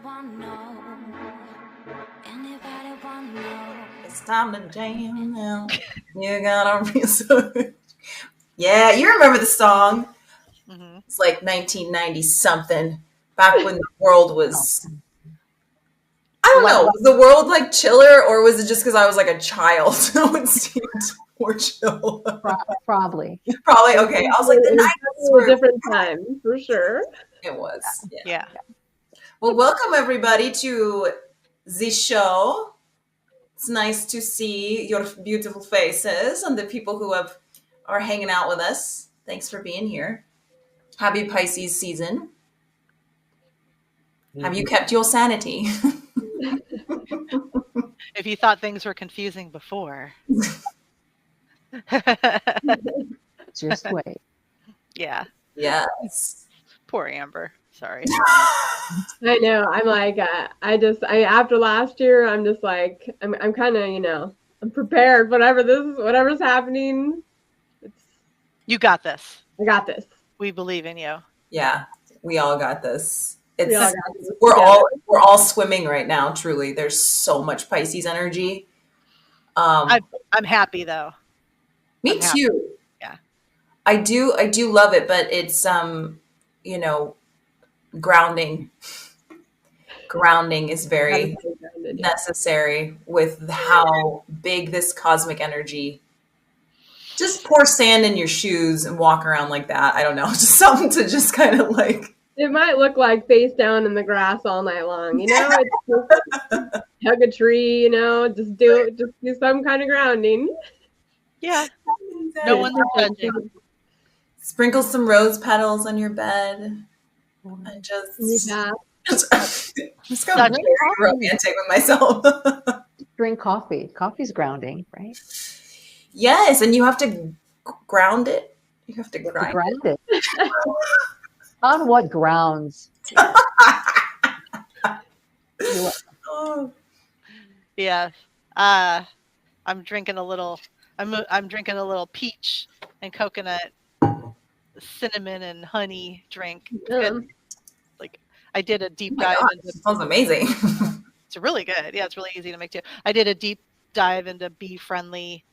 wanna know? Anybody wanna know? It's time to jam now. You gotta research. Yeah, you remember the song. Mm-hmm. It's like 1990 something, back when the world was, I don't know, was the world like chiller, or was it just because I was like a child? It seemed more chill. Probably. Probably, okay. I was like, the 90s a were, different time for sure. it was. Yeah. Well, welcome everybody to the show. It's nice to see your beautiful faces and the people who are hanging out with us. Thanks for being here. Happy Pisces season. Have you kept your sanity? If you thought things were confusing before. Just wait. Yeah. Yes. Poor Amber. Sorry. I know. I'm like, after last year, I'm just like, I'm kind of, I'm prepared. Whatever's happening, You got this. I got this. We believe in you. Yeah, we all got this. We all got this We're all swimming right now. Truly, there's so much Pisces energy. I'm happy though. Me too. Yeah. I do love it, but it's grounding. Grounding is very necessary with how big this cosmic energy. Just pour sand in your shoes and walk around like that. I don't know, just something to just kind of like. It might look like face down in the grass all night long, It's just, hug a tree, just do some kind of grounding. Yeah. No one's judging. Sprinkle some rose petals on your bed and just go very romantic with myself. Drink coffee. Coffee's grounding, right? Yes, and you have to ground it. You have to grind it. On what grounds? Yeah. I'm drinking a little peach and coconut cinnamon and honey drink. Like I did a deep dive into. Sounds amazing. It's really good. Yeah, it's really easy to make too. I did a deep dive into bee friendly,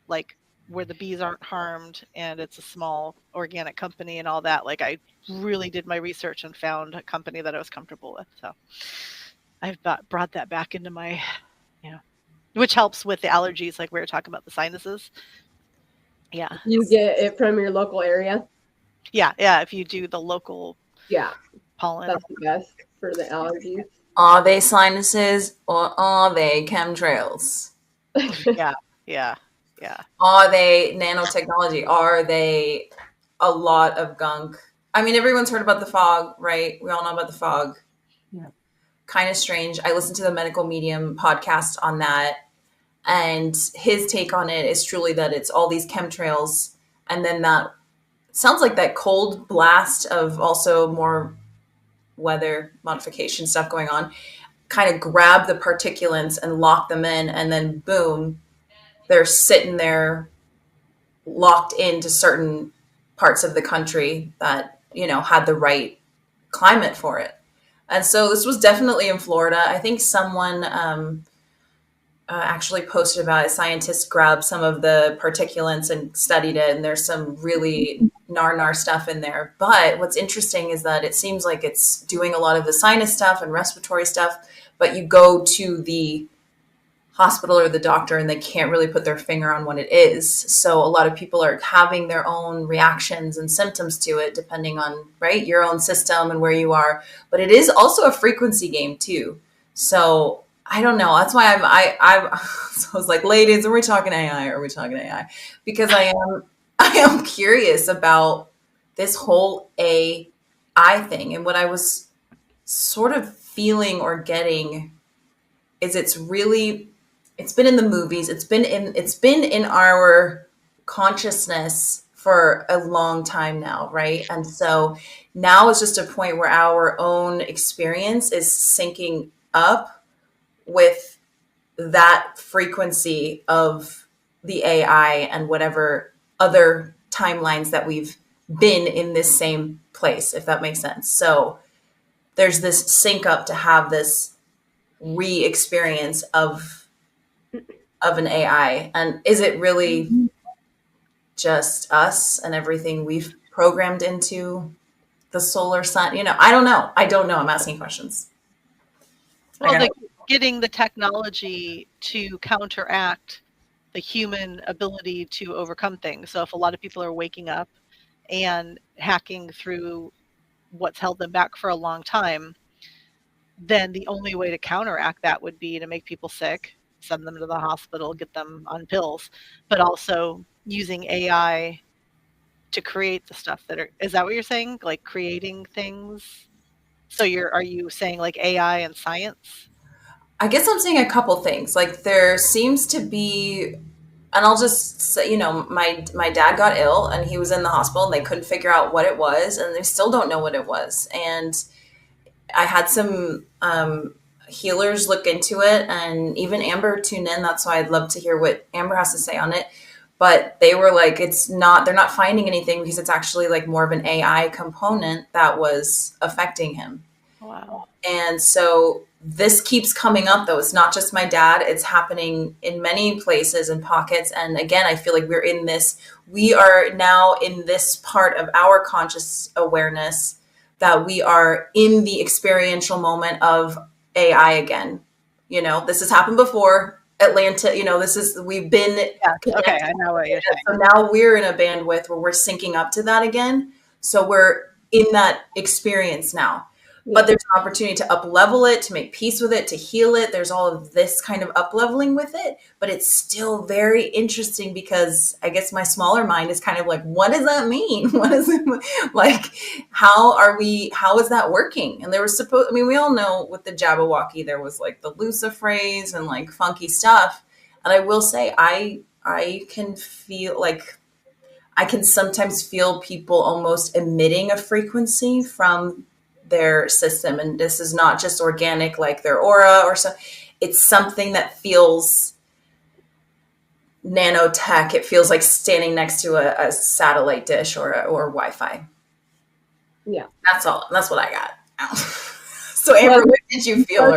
like where the bees aren't harmed, and it's a small organic company and all that. Like I really did my research and found a company that I was comfortable with. So I've brought that back into my, which helps with the allergies, like we were talking about the sinuses. Yeah. You get it from your local area? Yeah. If you do the local pollen. That's the best for the allergies. Are they sinuses or are they chemtrails? Yeah. Are they nanotechnology? Are they a lot of gunk? I mean, everyone's heard about the fog, right? We all know about the fog. Yeah. Kind of strange. I listened to the Medical Medium podcast on that, and his take on it is truly that it's all these chemtrails, and then that sounds like that cold blast of also more weather modification stuff going on, kind of grab the particulates and lock them in, and then boom, they're sitting there locked into certain parts of the country that, had the right climate for it. And so this was definitely in Florida. I think someone actually posted about it. Scientists grabbed some of the particulates and studied it, and there's some really nar stuff in there. But what's interesting is that it seems like it's doing a lot of the sinus stuff and respiratory stuff, but you go to the hospital or the doctor and they can't really put their finger on what it is. So a lot of people are having their own reactions and symptoms to it, depending on, right, your own system and where you are. But it is also a frequency game too. So I don't know. That's why so I was like, ladies, are we talking AI? Are we talking AI? Because I am curious about this whole AI thing. And what I was sort of feeling or getting is it's been in the movies. It's been in our consciousness for a long time now, right? And so now is just a point where our own experience is syncing up with that frequency of the AI and whatever other timelines that we've been in this same place, if that makes sense. So there's this sync up to have this re-experience of an AI. And is it really just us and everything we've programmed into the solar sun? I don't know. I'm asking questions. Well, getting the technology to counteract the human ability to overcome things. So if a lot of people are waking up and hacking through what's held them back for a long time, then the only way to counteract that would be to make people sick, send them to the hospital, get them on pills, but also using AI to create the stuff is that what you're saying? Like creating things? So are you saying like AI and science? I guess I'm saying a couple things. Like there seems to be, and I'll just say, my dad got ill and he was in the hospital and they couldn't figure out what it was and they still don't know what it was. And I had some healers look into it, and even Amber tuned in. That's why I'd love to hear what Amber has to say on it. But they were like, they're not finding anything because it's actually like more of an AI component that was affecting him. Wow. And so this keeps coming up, though. It's not just my dad. It's happening in many places and pockets. And again, I feel like we are now in this part of our conscious awareness that we are in the experiential moment of AI again. This has happened before. Atlanta, we've been. Yeah, okay, I know what you're saying. So now we're in a bandwidth where we're syncing up to that again. So we're in that experience now. But there's an opportunity to up-level it, to make peace with it, to heal it. There's all of this kind of up-leveling with it, but it's still very interesting because I guess my smaller mind is kind of like, what does that mean? What is it like? How is that working? And there was we all know with the Jabberwocky, there was like the Lucifrays and like funky stuff. And I will say, I can feel like, I can sometimes feel people almost emitting a frequency from their system, and this is not just organic like their aura or so. It's something that feels nanotech. It feels like standing next to a satellite dish or Wi-Fi. Yeah, that's all. That's what I got. So Amber, what did you feel?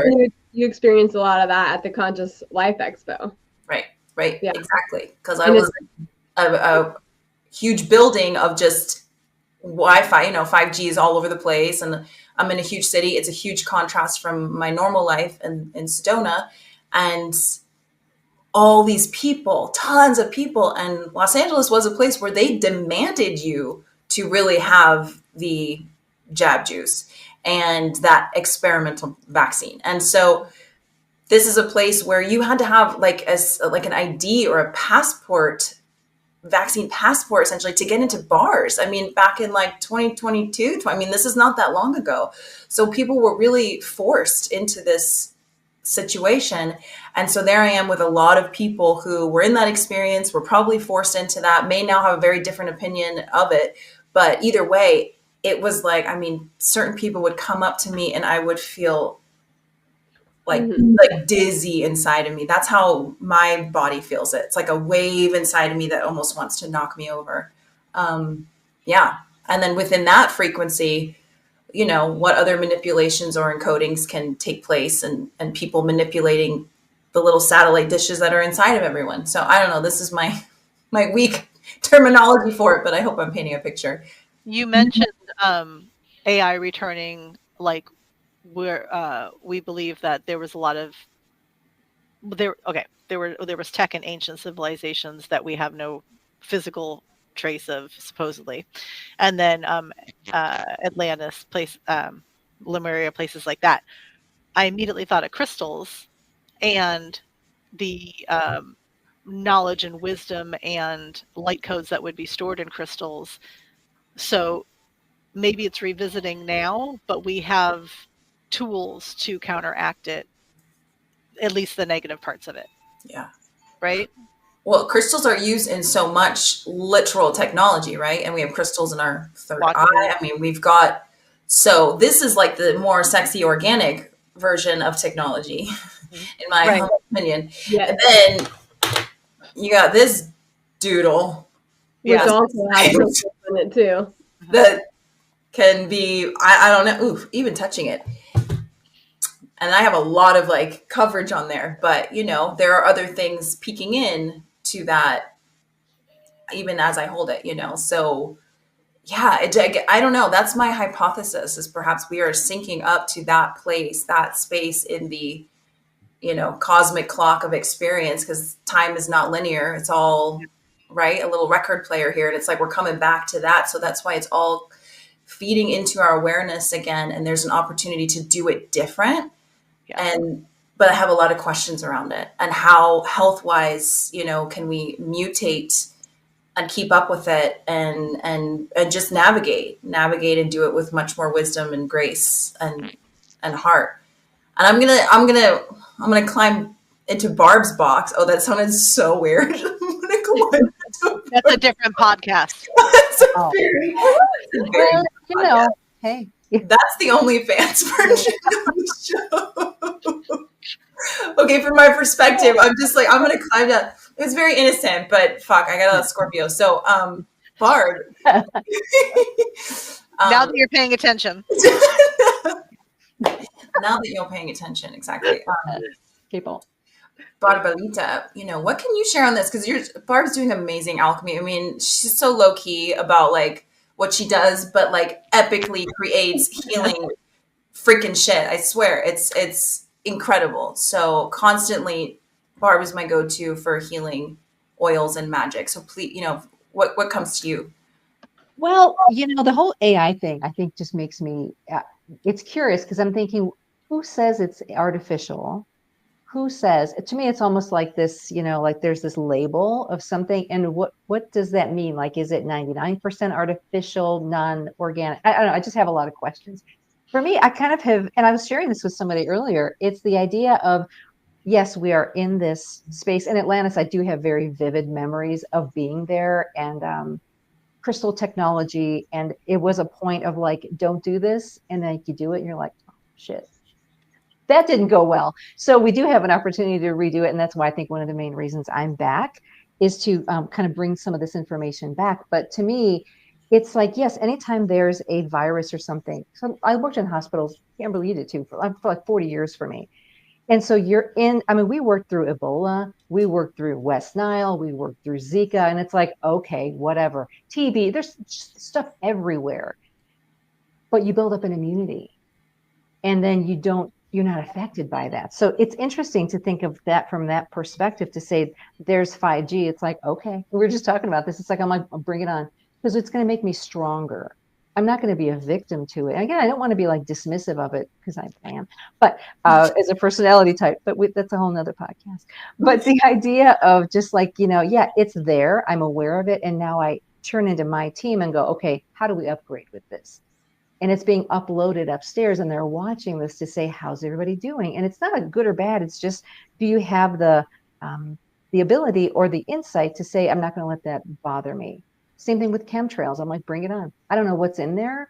You experienced a lot of that at the Conscious Life Expo. Right, yeah, exactly, because I was a huge building of just Wi-Fi, 5G is all over the place, and I'm in a huge city. It's a huge contrast from my normal life in Sedona, and all these people, tons of people. And Los Angeles was a place where they demanded you to really have the jab juice and that experimental vaccine. And so this is a place where you had to have like an ID or a passport, vaccine passport, essentially, to get into bars. I mean, back in like 2022, this is not that long ago. So people were really forced into this situation. And so there I am with a lot of people who were in that experience, were probably forced into that, may now have a very different opinion of it. But either way, it was like, certain people would come up to me and I would feel like dizzy inside of me. That's how my body feels it. It's like a wave inside of me that almost wants to knock me over. Yeah. And then within that frequency, what other manipulations or encodings can take place, and people manipulating the little satellite dishes that are inside of everyone. So I don't know. This is my weak terminology for it, but I hope I'm painting a picture. You mentioned AI returning, like, where we believe that there was a lot of there was tech in ancient civilizations that we have no physical trace of, supposedly, and then Atlantis, Lemuria, places like that. I immediately thought of crystals and the knowledge and wisdom and light codes that would be stored in crystals. So maybe it's revisiting now, but we have tools to counteract it, at least the negative parts of it. Yeah. Right? Well, crystals are used in so much literal technology, right? And we have crystals in our third eye. We've got, so this is like the more sexy organic version of technology, in my humble opinion. Yeah. And then you got this doodle. Which also has crystals in it too. can be, I don't know, oof, even touching it. And I have a lot of like coverage on there, but you know, there are other things peeking in to that even as I hold it, you know? So yeah, I don't know. That's my hypothesis is perhaps we are syncing up to that place, that space in the, you know, cosmic clock of experience because time is not linear. It's all right. A little record player here. And it's like, we're coming back to that. So that's why it's all feeding into our awareness again. And there's an opportunity to do it different. Yeah. And, but I have a lot of questions around it and how health wise, you know, can we mutate and keep up with it and just navigate and do it with much more wisdom and grace and heart. And I'm gonna climb into Barb's box. Oh, that sounded so weird. I'm gonna climb into That's a different podcast. That's a Oh. very, Well, you know, hey, that's the only fans version of the show. Okay, from my perspective, I'm just like, I'm gonna climb down. It was very innocent, but fuck, I got a Scorpio. So, Barb. Now that you're paying attention. Now that you're paying attention, exactly. people. Barbarita, you know, what can you share on this? Because Barb's doing amazing alchemy. I mean, she's so low key about like what she does, but like epically creates healing freaking shit. I swear, it's incredible. So constantly, Barb is my go-to for healing oils and magic. So please, you know, what comes to you? Well, you know, the whole AI thing, I think just makes me, it's curious because I'm thinking, who says it's artificial? Who says, to me, it's almost like this, you know, like there's this label of something. And what does that mean? Like, is it 99% artificial, non-organic? I don't know. I just have a lot of questions. For me, I kind of have, and I was sharing this with somebody earlier. It's the idea of, yes, we are in this space. In Atlantis, I do have very vivid memories of being there and crystal technology. And it was a point of like, don't do this. And then you do it and you're like, oh, shit. That didn't go well. So we do have an opportunity to redo it. And that's why I think one of the main reasons I'm back is to kind of bring some of this information back. But to me, it's like, yes, anytime there's a virus or something. So I worked in hospitals, can't believe it too, for like 40 years for me. And so we worked through Ebola, we worked through West Nile, we worked through Zika, and it's like, okay, whatever. TB, there's stuff everywhere. But you build up an immunity. And then you're not affected by that. So it's interesting to think of that from that perspective to say there's 5G. It's like, okay, we were just talking about this. It's like, I'm like, I'll bring it on because it's going to make me stronger. I'm not going to be a victim to it. Again, I don't want to be like dismissive of it because I am, but as a personality type, but that's a whole nother podcast. But the idea of just like, you know, yeah, it's there. I'm aware of it. And now I turn into my team and go, okay, how do we upgrade with this? And it's being uploaded upstairs and they're watching this to say, how's everybody doing? And it's not a good or bad. It's just, do you have the ability or the insight to say, I'm not going to let that bother me. Same thing with chemtrails. I'm like, bring it on. I don't know what's in there,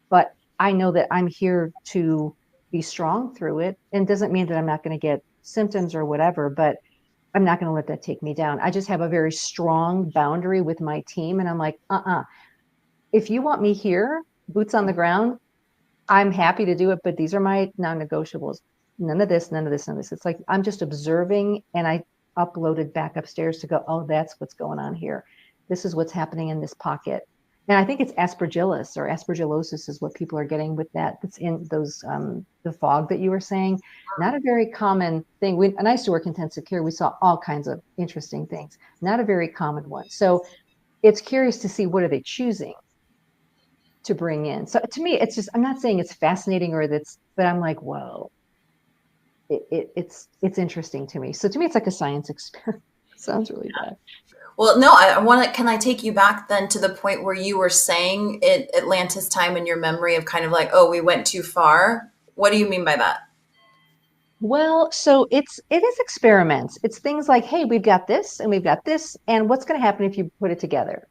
but I know that I'm here to be strong through it. And it doesn't mean that I'm not going to get symptoms or whatever, but I'm not going to let that take me down. I just have a very strong boundary with my team. And I'm like, if you want me here, boots on the ground, I'm happy to do it, but these are my non-negotiables. None of this, none of this, none of this. It's like I'm just observing, and I uploaded back upstairs to go, oh, that's what's going on here. This is what's happening in this pocket. And I think it's aspergillus or aspergillosis is what people are getting with that. That's in those, the fog that you were saying. Not a very common thing. And I used to work in intensive care. We saw all kinds of interesting things. Not a very common one. So it's curious to see what are they choosing to bring in. So to me, it's just, I'm not saying it's fascinating or that's, but I'm like, whoa, it's interesting to me. So to me, it's like a science experiment. Sounds really bad. Well, no, I want to, can I take you back then to the point where you were saying it, Atlantis time in your memory of kind of like, oh, we went too far. What do you mean by that? Well, so it is experiments. It's things like, hey, we've got this and we've got this. And what's going to happen if you put it together?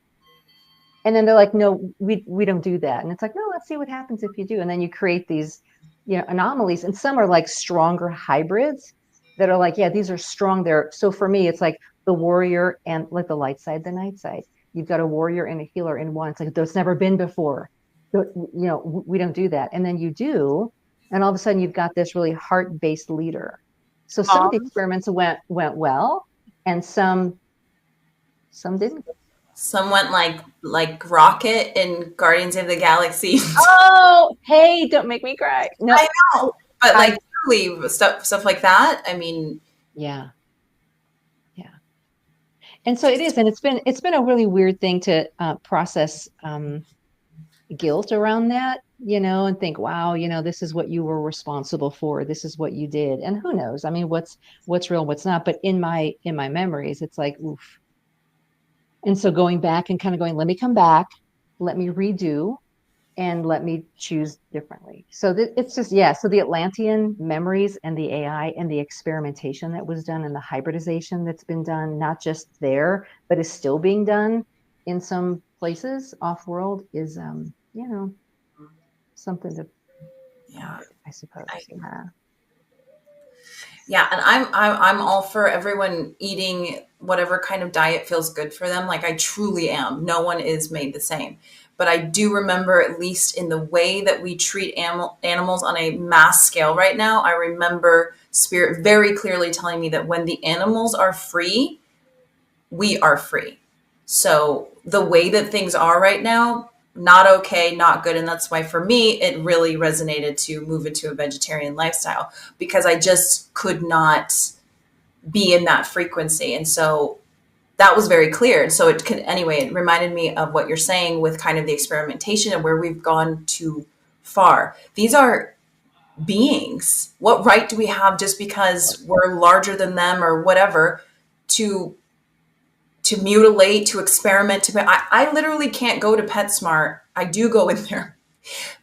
And then they're like, no, we don't do that. And it's like, no, let's see what happens if you do. And then you create these, you know, anomalies. And some are like stronger hybrids that are like, yeah, these are strong there. So for me, it's like the warrior and like the light side, the night side. You've got a warrior and a healer in one. It's like, that's never been before. we don't do that. And then you do, and all of a sudden you've got this really heart-based leader. So some of the experiments went well, and some didn't. Some went like Rocket in Guardians of the Galaxy. Oh, hey, don't make me cry. No, I know, but like truly stuff like that. I mean, yeah. And so it is, and it's been a really weird thing to process guilt around that, and think, wow, this is what you were responsible for. This is what you did, and who knows? I mean, what's real, what's not? But in my memories, it's like, oof. And so going back and kind of going, let me come back, let me redo, and let me choose differently. So it's just, so the Atlantean memories and the AI and the experimentation that was done and the hybridization that's been done, not just there, but is still being done in some places off world is, something to, I suppose. Yeah, and I'm all for everyone eating whatever kind of diet feels good for them. Like I truly am. No one is made the same. But I do remember, at least in the way that we treat animals on a mass scale right now, I remember Spirit very clearly telling me that when the animals are free, we are free. So the way that things are right now, not okay, not good. And that's why for me, it really resonated to move into a vegetarian lifestyle, because I just could not be in that frequency. And so that was very clear. And so it reminded me of what you're saying with kind of the experimentation and where we've gone too far. These are beings. What right do we have, just because we're larger than them or whatever, to mutilate, to experiment? I literally can't go to PetSmart. I do go in there,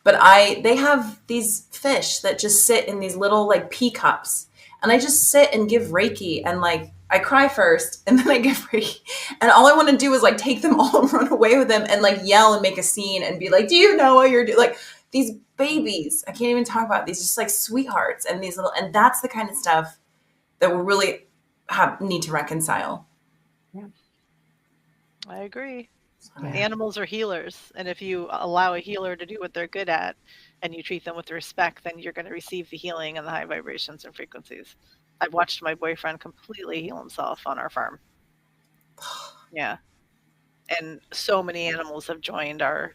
but they have these fish that just sit in these little like pea cups, and I just sit and give Reiki, and like I cry first and then I give Reiki, and all I want to do is like take them all and run away with them and like yell and make a scene and be like, do you know what you're doing? Like these babies, I can't even talk about these, just like sweethearts, and and that's the kind of stuff that we really need to reconcile. Yeah. I agree. Yeah. Animals are healers, and if you allow a healer to do what they're good at and you treat them with respect, then you're going to receive the healing and the high vibrations and frequencies. I've watched my boyfriend completely heal himself on our farm. Yeah. And so many animals have joined our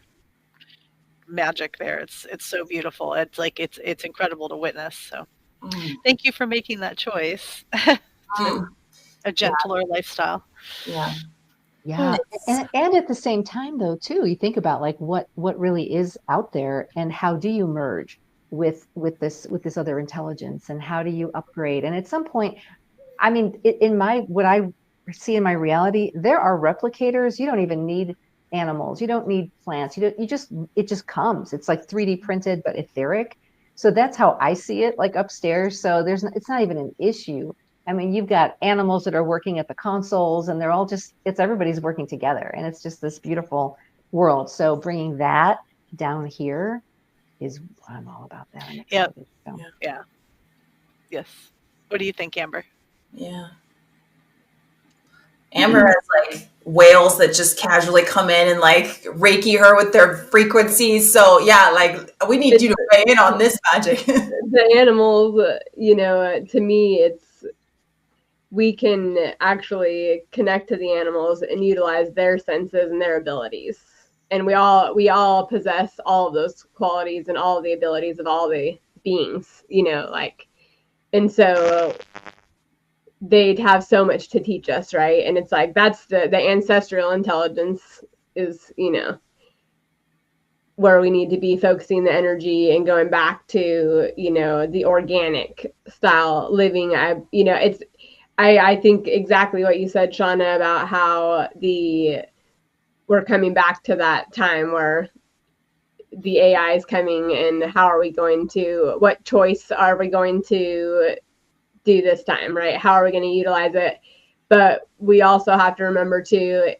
magic there. It's so beautiful. It's like it's incredible to witness. So thank you for making that choice to a gentler lifestyle. Yeah. And at the same time though, too, you think about like what really is out there, and how do you merge with this other intelligence, and how do you upgrade? And at some point, I mean, what I see in my reality, there are replicators. You don't even need animals. You don't need plants. It just comes. It's like 3D printed, but etheric. So that's how I see it, like upstairs. So it's not even an issue. I mean, you've got animals that are working at the consoles, and they're all everybody's working together, and it's just this beautiful world. So bringing that down here is what I'm all about. That. Yeah. Yes. What do you think, Amber? Yeah. Amber has like whales that just casually come in and like Reiki her with their frequencies. So yeah, like we need you to weigh in on this magic. The animals, to me, we can actually connect to the animals and utilize their senses and their abilities. And we all possess all of those qualities and all of the abilities of all the beings, and so they'd have so much to teach us, right? And it's like, that's the ancestral intelligence is, where we need to be focusing the energy and going back to, the organic style living. I think exactly what you said, Shauna, about how we're coming back to that time where the AI is coming, and what choice are we going to do this time, right? How are we going to utilize it? But we also have to remember too,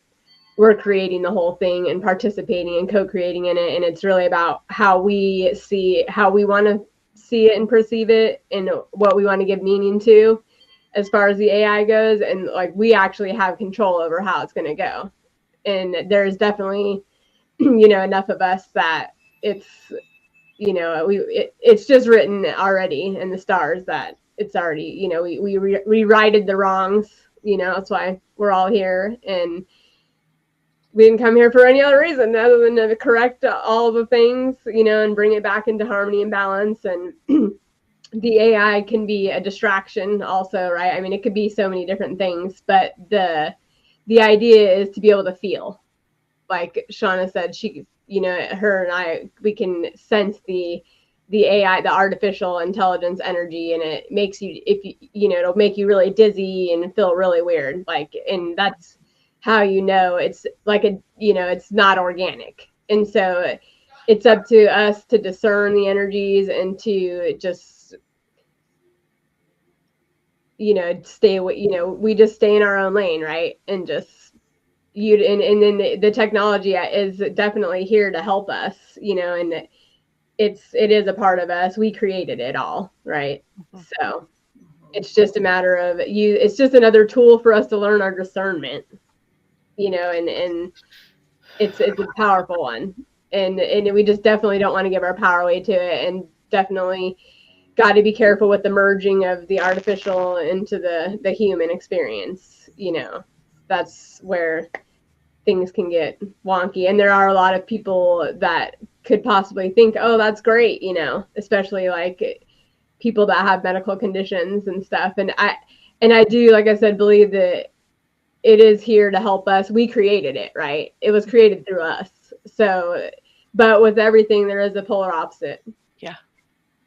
we're creating the whole thing and participating and co-creating in it. And it's really about how we want to see it and perceive it, and what we want to give meaning to as far as the AI goes. And like, we actually have control over how it's going to go. And there's definitely, enough of us that it's, you know, it's just written already in the stars that it's already, you know, we righted the wrongs, you know, that's why we're all here. And we didn't come here for any other reason other than to correct all the things, you know, and bring it back into harmony and balance. And the AI can be a distraction also, right? I mean, it could be so many different things, but the idea is to be able to feel. Like Shauna said, she, you know, her and I, we can sense the AI, the artificial intelligence energy, and it makes you, if you, you know, it'll make you really dizzy and feel really weird. Like, and that's how you know it's like a, you know, it's not organic. And so it's up to us to discern the energies and to just, you know, stay away, you know, we just stay in our own lane, right? And just you, and then the technology is definitely here to help us, you know, and it is a part of us. We created it all, right? So it's just a matter of you, it's just another tool for us to learn our discernment, you know, and it's a powerful one. And we just definitely don't want to give our power away to it, and definitely got to be careful with the merging of the artificial into the human experience, you know. That's where things can get wonky. And there are a lot of people that could possibly think, oh, that's great, you know, especially like people that have medical conditions and stuff. And I do, like I said, believe that it is here to help us. We created it, right? It was created through us. So, but with everything, there is a polar opposite. Yeah.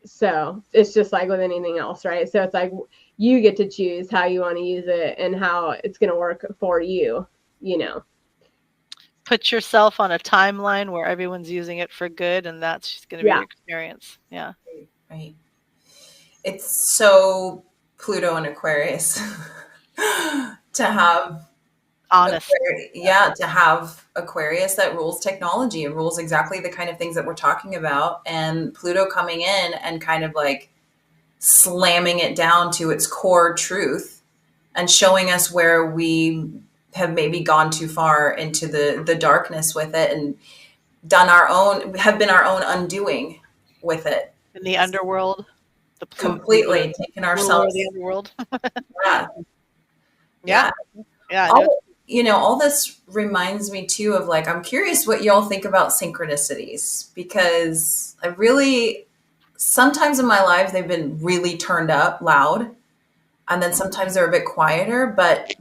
So it's just like with anything else, right? So it's like you get to choose how you want to use it and how it's going to work for you, you know. Put yourself on a timeline where everyone's using it for good, and that's just going to be your experience. Yeah. Right. It's so Pluto and Aquarius to have honest. to have Aquarius that rules technology and rules exactly the kind of things that we're talking about, and Pluto coming in and kind of like slamming it down to its core truth and showing us where we have maybe gone too far into the darkness with it and have been our own undoing with it. In the underworld, Completely taken ourselves. The underworld. Yeah. Yeah. Yeah. All this reminds me too of like, I'm curious what y'all think about synchronicities, because sometimes in my life, they've been really turned up loud, and then sometimes they're a bit quieter, but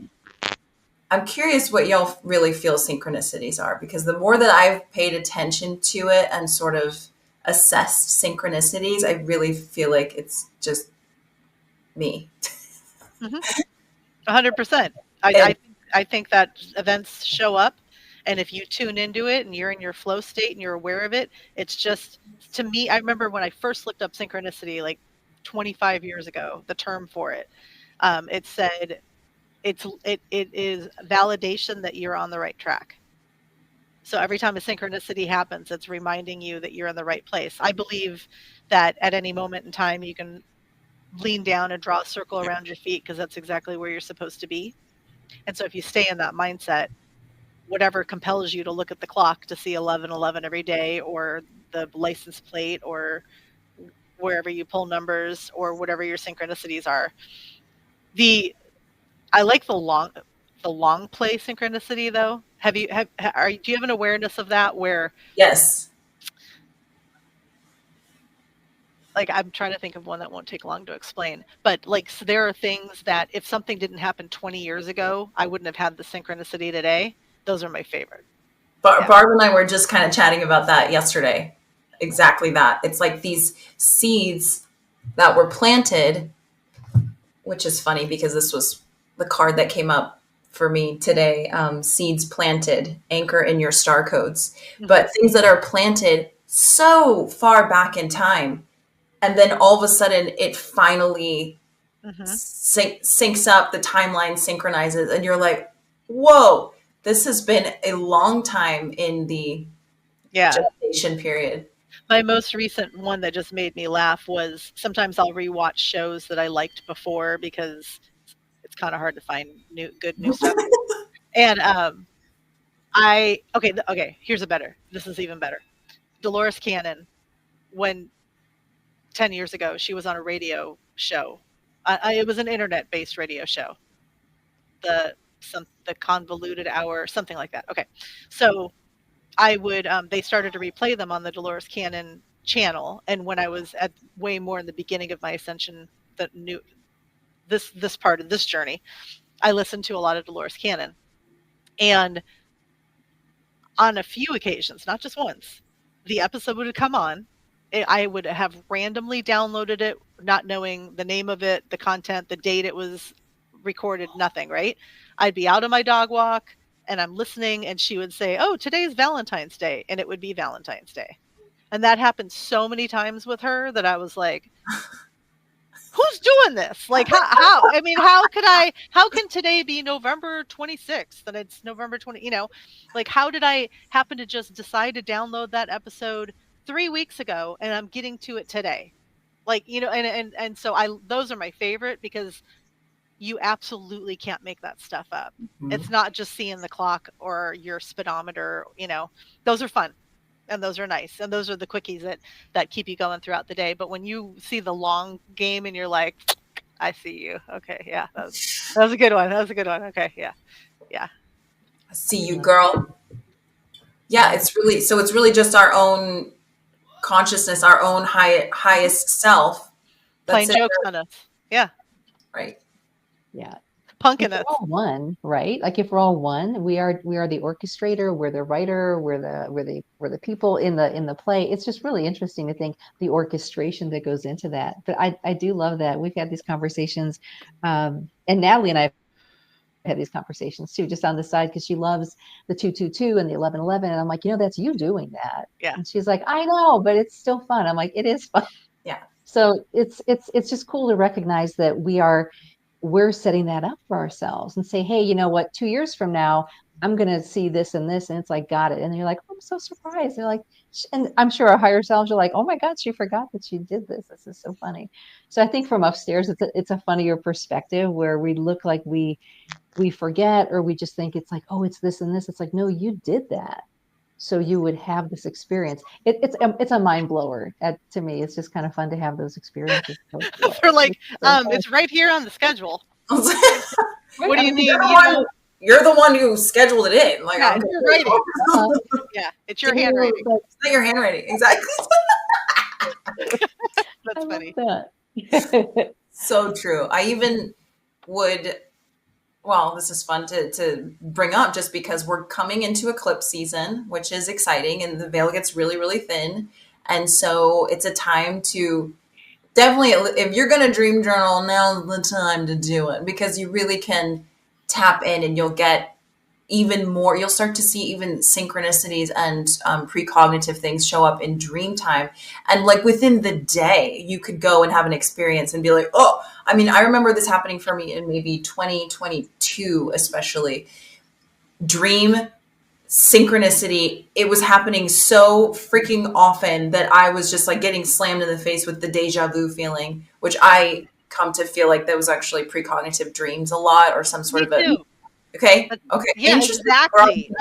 I'm curious what y'all really feel synchronicities are, because the more that I've paid attention to it and sort of assessed synchronicities, I really feel like it's just me. 100%. I think that events show up, and if you tune into it and you're in your flow state and you're aware of it, it's just, to me, I remember when I first looked up synchronicity like 25 years ago, the term for it, it said it is validation that you're on the right track. So every time a synchronicity happens, it's reminding you that you're in the right place. I believe that at any moment in time, you can lean down and draw a circle around your feet, because that's exactly where you're supposed to be. And so if you stay in that mindset, whatever compels you to look at the clock to see 11:11 every day, or the license plate, or wherever you pull numbers, or whatever your synchronicities are. I like the long play synchronicity though. Do you have an awareness of that, where Yes. like, I'm trying to think of one that won't take long to explain, but like, so there are things that if something didn't happen 20 years ago, I wouldn't have had the synchronicity today. Those are my favorite. Barb and I were just kind of chatting about that yesterday. Exactly that. It's like these seeds that were planted, which is funny because this was the card that came up for me today. Seeds planted, anchor in your star codes. Mm-hmm. But things that are planted so far back in time, and then all of a sudden it finally syncs up, the timeline synchronizes, and you're like, whoa, this has been a long time in the gestation period. My most recent one that just made me laugh was, sometimes I'll rewatch shows that I liked before because it's kind of hard to find good new stuff. And okay, here's a better. This is even better. Dolores Cannon, when 10 years ago, she was on a radio show. It was an internet-based radio show. The convoluted hour, something like that. Okay. So I would, they started to replay them on the Dolores Cannon channel. And when I was at way more in the beginning of my ascension, this part of this journey, I listened to a lot of Dolores Cannon. And on a few occasions, not just once, the episode would come on. I would have randomly downloaded it, not knowing the name of it, the content, the date it was recorded, nothing, right? I'd be out on my dog walk and I'm listening, and she would say, "Oh, today's Valentine's Day." And it would be Valentine's Day. And that happened so many times with her that I was like, who's doing this? Like, how, I mean, how can today be November 26th and it's November 20, like, how did I happen to just decide to download that episode 3 weeks ago and I'm getting to it today? Like, and so those are my favorite, because you absolutely can't make that stuff up. Mm-hmm. It's not just seeing the clock or your speedometer, those are fun. And those are nice. And those are the quickies that keep you going throughout the day. But when you see the long game and you're like, I see you. Okay. Yeah. That was a good one. That was a good one. Okay. Yeah. Yeah. I see you, girl. Yeah. It's really just our own consciousness, our own highest self. Playing jokes on us. Yeah. Right. Yeah. Punking us. We're all one, right? Like, if we're all one, we are the orchestrator, we're the writer, we're the people in the play. It's just really interesting to think the orchestration that goes into that. But I do love that. We've had these conversations, and Natalie and I have had these conversations too, just on the side, because she loves the 222 and the 1111, and I'm like, that's you doing that. Yeah. And she's like, I know, but it's still fun. I'm like, it is fun. Yeah. So it's just cool to recognize that we're setting that up for ourselves and say, hey, you know what, 2 years from now, I'm going to see this and this. And it's like, got it. And you're like, oh, I'm so surprised. They're like, and I'm sure our higher selves are like, oh my God, she forgot that she did this. This is so funny. So I think from upstairs, it's a funnier perspective where we look like we forget, or we just think it's like, oh, it's this and this. It's like, no, you did that. So you would have this experience. It's a mind blower. To me, it's just kind of fun to have those experiences. For like, it's right here on the schedule. What do you mean? You're the one who scheduled it in. Like, yeah, you're writing. Yeah, it's your handwriting. It's not your handwriting, exactly. That's funny. That. So true. I even would. Well, this is fun to bring up, just because we're coming into eclipse season, which is exciting, and the veil gets really, really thin. And so it's a time to definitely, if you're going to dream journal, now's the time to do it, because you really can tap in and you'll get even more. You'll start to see even synchronicities and precognitive things show up in dream time. And like within the day, you could go and have an experience and be like, oh, I mean, I remember this happening for me in maybe 2022, especially. Dream synchronicity. It was happening so freaking often that I was just like getting slammed in the face with the deja vu feeling, which I come to feel like that was actually precognitive dreams a lot, or some sort of a. Okay. Okay. Yeah, exactly.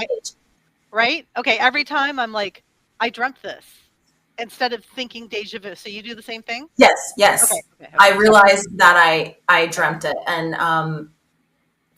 Right. Okay. Every time I'm like, I dreamt this, instead of thinking deja vu. So you do the same thing? Yes. Yes. Okay. I realized that I dreamt it, and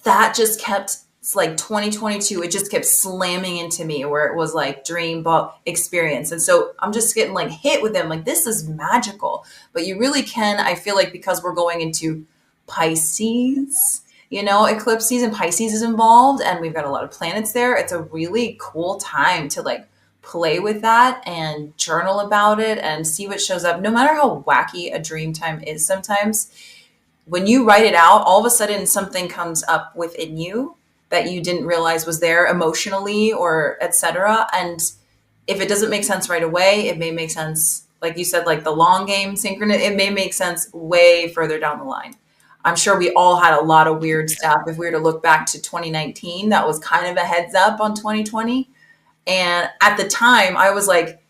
that just kept, it's like 2022. It just kept slamming into me, where it was like dream experience. And so I'm just getting like hit with them. Like, this is magical, but you really can. I feel like, because we're going into Pisces, eclipse season, Pisces is involved, and we've got a lot of planets there. It's a really cool time to like play with that and journal about it and see what shows up. No matter how wacky a dream time is, sometimes when you write it out, all of a sudden something comes up within you that you didn't realize was there emotionally, or etc. And if it doesn't make sense right away, it may make sense, like you said, like the long game synchronous, it may make sense way further down the line. I'm sure we all had a lot of weird stuff. If we were to look back to 2019, that was kind of a heads up on 2020. And at the time, I was like,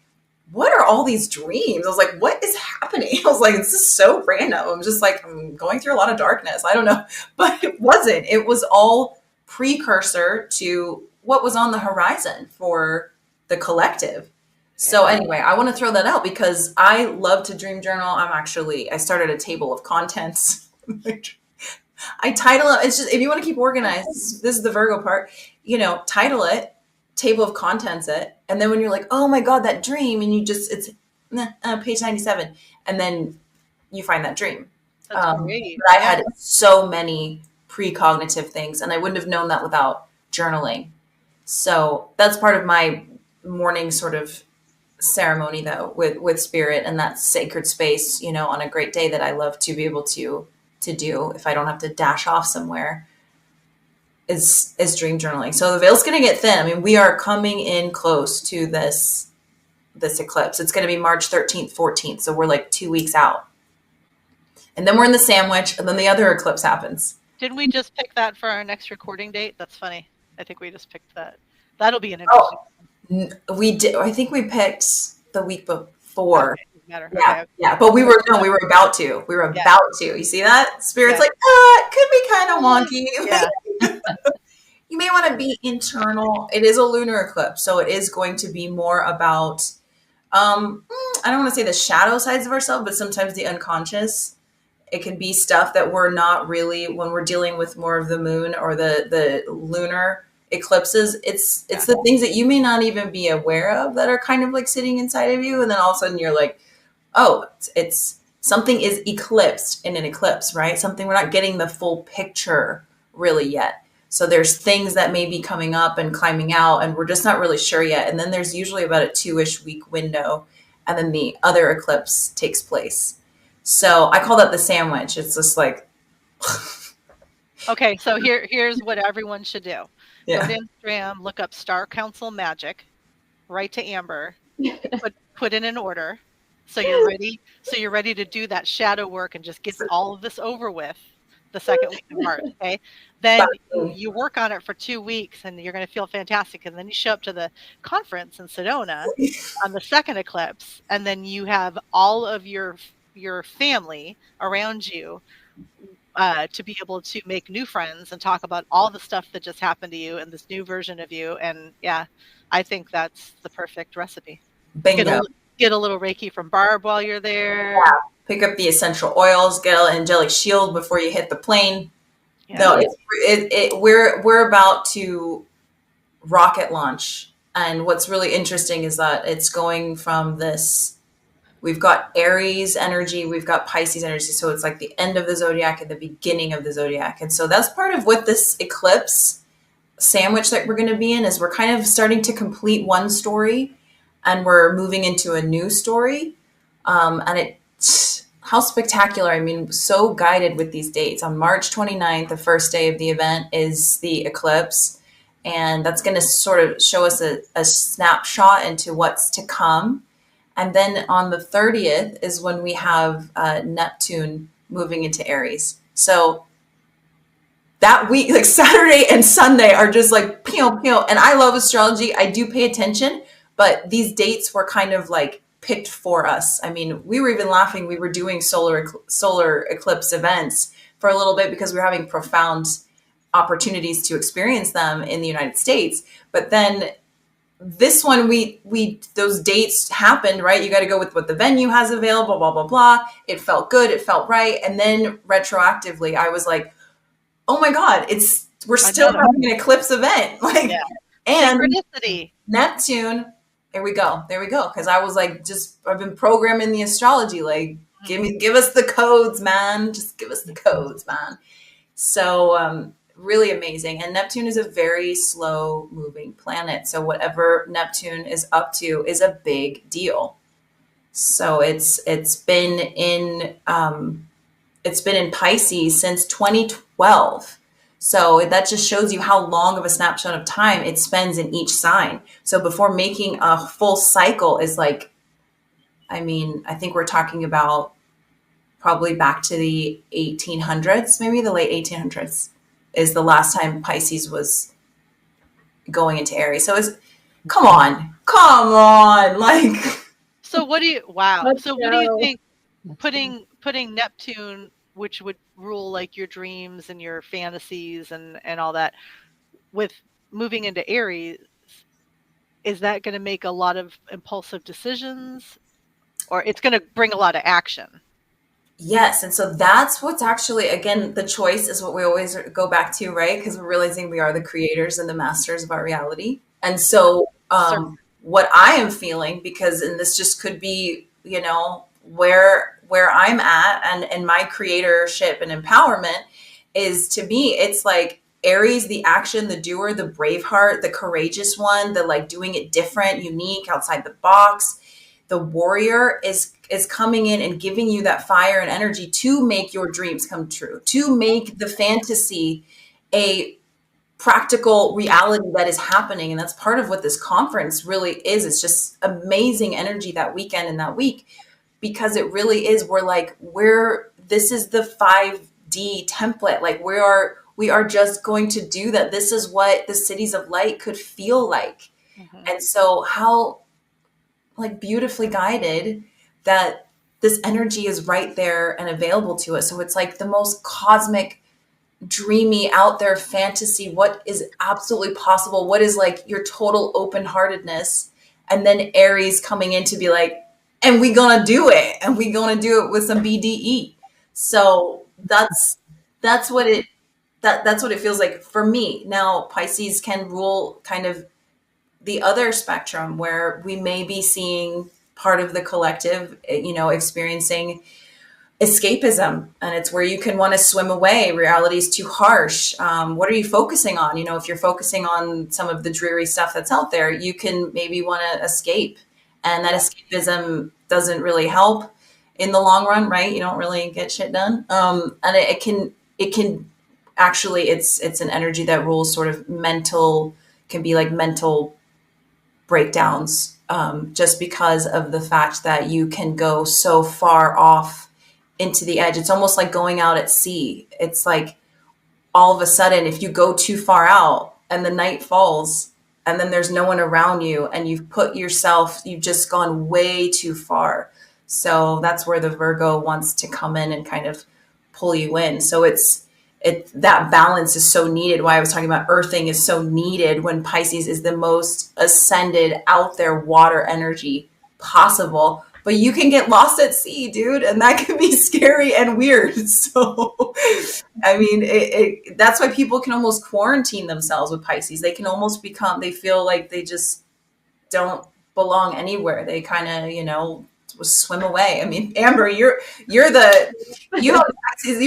what are all these dreams? I was like, what is happening? I was like, this is so random. I'm just like, I'm going through a lot of darkness. I don't know. But it wasn't. It was all precursor to what was on the horizon for the collective. So anyway, I want to throw that out because I love to dream journal. I started a table of contents. I title it. It's just, if you want to keep organized, this is the Virgo part, title it, table of contents it. And then when you're like, oh my God, that dream, and it's page 97. And then you find that dream. That's great. But I had so many precognitive things, and I wouldn't have known that without journaling. So that's part of my morning sort of ceremony, though, with spirit and that sacred space, on a great day that I love to be able to do if I don't have to dash off somewhere is dream journaling. So the veil's going to get thin. I mean, we are coming in close to this eclipse. It's going to be March 13th, 14th. So we're like 2 weeks out. And then we're in the sandwich, and then the other eclipse happens. Didn't we just pick that for our next recording date? That's funny. I think we just picked that. That'll be an interesting one. We did. I think we picked the week before. Okay, matter. Yeah, okay. Yeah. But we were about to. We were about to. You see that? Spirit's like, it could be kind of wonky. Yeah. You may want to be internal. It is a lunar eclipse, so it is going to be more about, I don't want to say the shadow sides of ourselves, but sometimes the unconscious. It can be stuff that we're not really, when we're dealing with more of the moon or the lunar eclipses, it's the things that you may not even be aware of that are kind of like sitting inside of you. And then all of a sudden you're like, oh, it's something is eclipsed in an eclipse, right? Something we're not getting the full picture really yet. So there's things that may be coming up and climbing out, and we're just not really sure yet. And then there's usually about a 2-ish week window, and then the other eclipse takes place. So I call that the sandwich. It's just like. Okay, so here's what everyone should do. Yeah. Go to Instagram, look up Star Council Magic, write to Amber, put in an order. So you're ready. So you're ready to do that shadow work and just get all of this over with the second week of March. Okay. Then you work on it for 2 weeks and you're going to feel fantastic. And then you show up to the conference in Sedona on the second eclipse. And then you have all of your family around you to be able to make new friends and talk about all the stuff that just happened to you and this new version of you. And yeah, I think that's the perfect recipe. Bingo. Get a little Reiki from Barb while you're there. Yeah. Pick up the essential oils, get an angelic shield before you hit the plane. Yeah. No, we're about to rocket launch. And what's really interesting is that it's going from this, we've got Aries energy, we've got Pisces energy. So it's like the end of the zodiac and the beginning of the zodiac. And so that's part of what this eclipse sandwich that we're going to be in is. We're kind of starting to complete one story and we're moving into a new story. And how spectacular. I mean, so guided with these dates. On March 29th, the first day of the event is the eclipse. And that's going to sort of show us a snapshot into what's to come. And then on the 30th is when we have Neptune moving into Aries. So that week, like Saturday and Sunday are just like pew, pew. And I love astrology. I do pay attention, but these dates were kind of like picked for us. I mean, we were even laughing. We were doing solar eclipse events for a little bit because we were having profound opportunities to experience them in the United States. But then this one, we those dates happened, right? You got to go with what the venue has available, blah, blah, blah. It felt good. It felt right. And then retroactively, I was like, oh my God, we're still having an eclipse event. Like, yeah. And synchronicity. Neptune. There we go. Because I was like, I've been programming the astrology. Like, give us the codes, man. Just give us the codes, man. So, really amazing. And Neptune is a very slow moving planet. So whatever Neptune is up to is a big deal. So it's been in Pisces since 2012. So that just shows you how long of a snapshot of time it spends in each sign. So before making a full cycle is like, I mean, I think we're talking about probably back to the 1800s, maybe the late 1800s is the last time Pisces was going into Aries. So come on, like. So what do you, wow. So what do you think putting Neptune, which would rule like your dreams and your fantasies and all that, with moving into Aries, is that going to make a lot of impulsive decisions, or it's going to bring a lot of action? Yes. And so that's what's actually, again, the choice is what we always go back to, right? Because we're realizing we are the creators and the masters of our reality. And so what I am feeling, because, and this just could be, you know, where I'm at and my creatorship and empowerment is, to me, it's like Aries, the action, the doer, the brave heart, the courageous one, the like doing it different, unique, outside the box. The warrior is coming in and giving you that fire and energy to make your dreams come true, to make the fantasy a practical reality that is happening. And that's part of what this conference really is. It's just amazing energy that weekend and that week, because it really is, this is the 5D template. Like we are just going to do that. This is what the cities of light could feel like. Mm-hmm. And so how like beautifully guided that this energy is right there and available to us. So it's like the most cosmic, dreamy, out there fantasy, what is absolutely possible, what is like your total open-heartedness, and then Aries coming in to be like, and we gonna do it, and we gonna do it with some BDE. So that's what it feels like for me. Now Pisces can rule kind of the other spectrum, where we may be seeing part of the collective, you know, experiencing escapism, and it's where you can want to swim away. Reality is too harsh. What are you focusing on? You know, if you're focusing on some of the dreary stuff that's out there, you can maybe want to escape, and that escapism doesn't really help in the long run, right? You don't really get shit done. And it can actually, it's an energy that rules sort of can be like mental breakdowns, just because of the fact that you can go so far off into the edge. It's almost like going out at sea. It's like all of a sudden, if you go too far out and the night falls and then there's no one around you and you've just gone way too far. So that's where the Virgo wants to come in and kind of pull you in. So that balance is so needed. Why I was talking about earthing is so needed when Pisces is the most ascended, out there water energy possible. But you can get lost at sea, dude, and that can be scary and weird. So, I mean, that's why people can almost quarantine themselves with Pisces. They can almost they feel like they just don't belong anywhere. They kind of, you know, swim away. I mean, Amber, you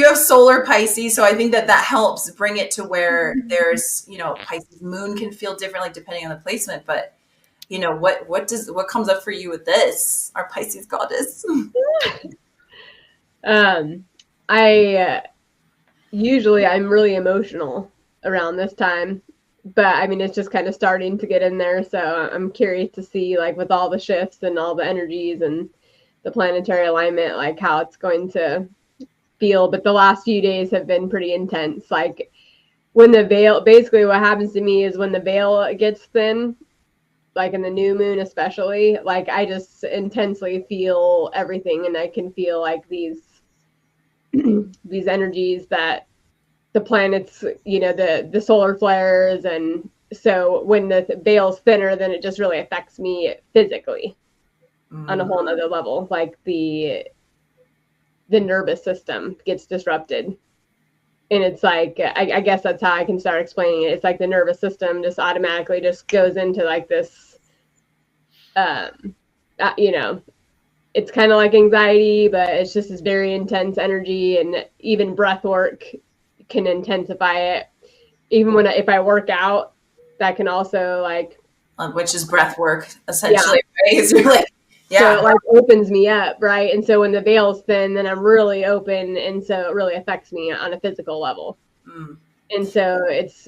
have solar Pisces, so I think that helps bring it to where there's, you know, Pisces moon can feel differently depending on the placement. But you know, what comes up for you with this, our Pisces goddess? I'm really emotional around this time, but I mean, it's just kind of starting to get in there. So I'm curious to see, like, with all the shifts and all the energies and the planetary alignment, like how it's going to feel. But the last few days have been pretty intense. Like when the veil, basically what happens to me is when the veil gets thin, like in the new moon especially, like I just intensely feel everything, and I can feel like these energies that the planets, you know, the solar flares. And so when the veil's thinner, then it just really affects me physically on a whole nother level. Like the nervous system gets disrupted. And it's like, I guess that's how I can start explaining it. It's like the nervous system just automatically just goes into like this, you know, it's kind of like anxiety, but it's just this very intense energy, and even breath work can intensify it. Even if I work out, that can also like, which is breath work essentially. Yeah. Right? Really, yeah. So it like opens me up, right? And so when the veil's thin, then I'm really open, and so it really affects me on a physical level. And so it's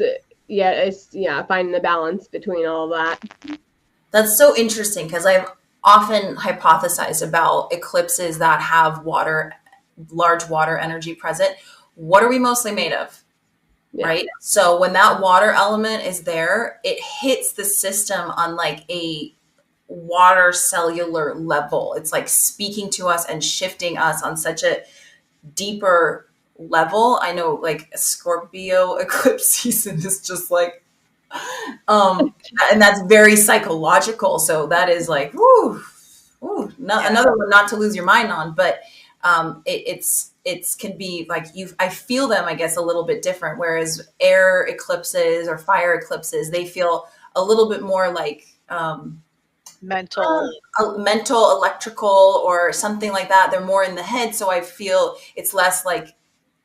finding the balance between all of that. That's so interesting, because I've often hypothesized about eclipses that have large water energy present. What are we mostly made of? Yeah. Right? So when that water element is there, it hits the system on like a water cellular level. It's like speaking to us and shifting us on such a deeper level. I know like a Scorpio eclipse season is just like And that's very psychological. So that is like, woo, woo, another one not to lose your mind on. But it's can be like I feel them, I guess, a little bit different. Whereas air eclipses or fire eclipses, they feel a little bit more like mental, mental, electrical, or something like that. They're more in the head. So I feel it's less like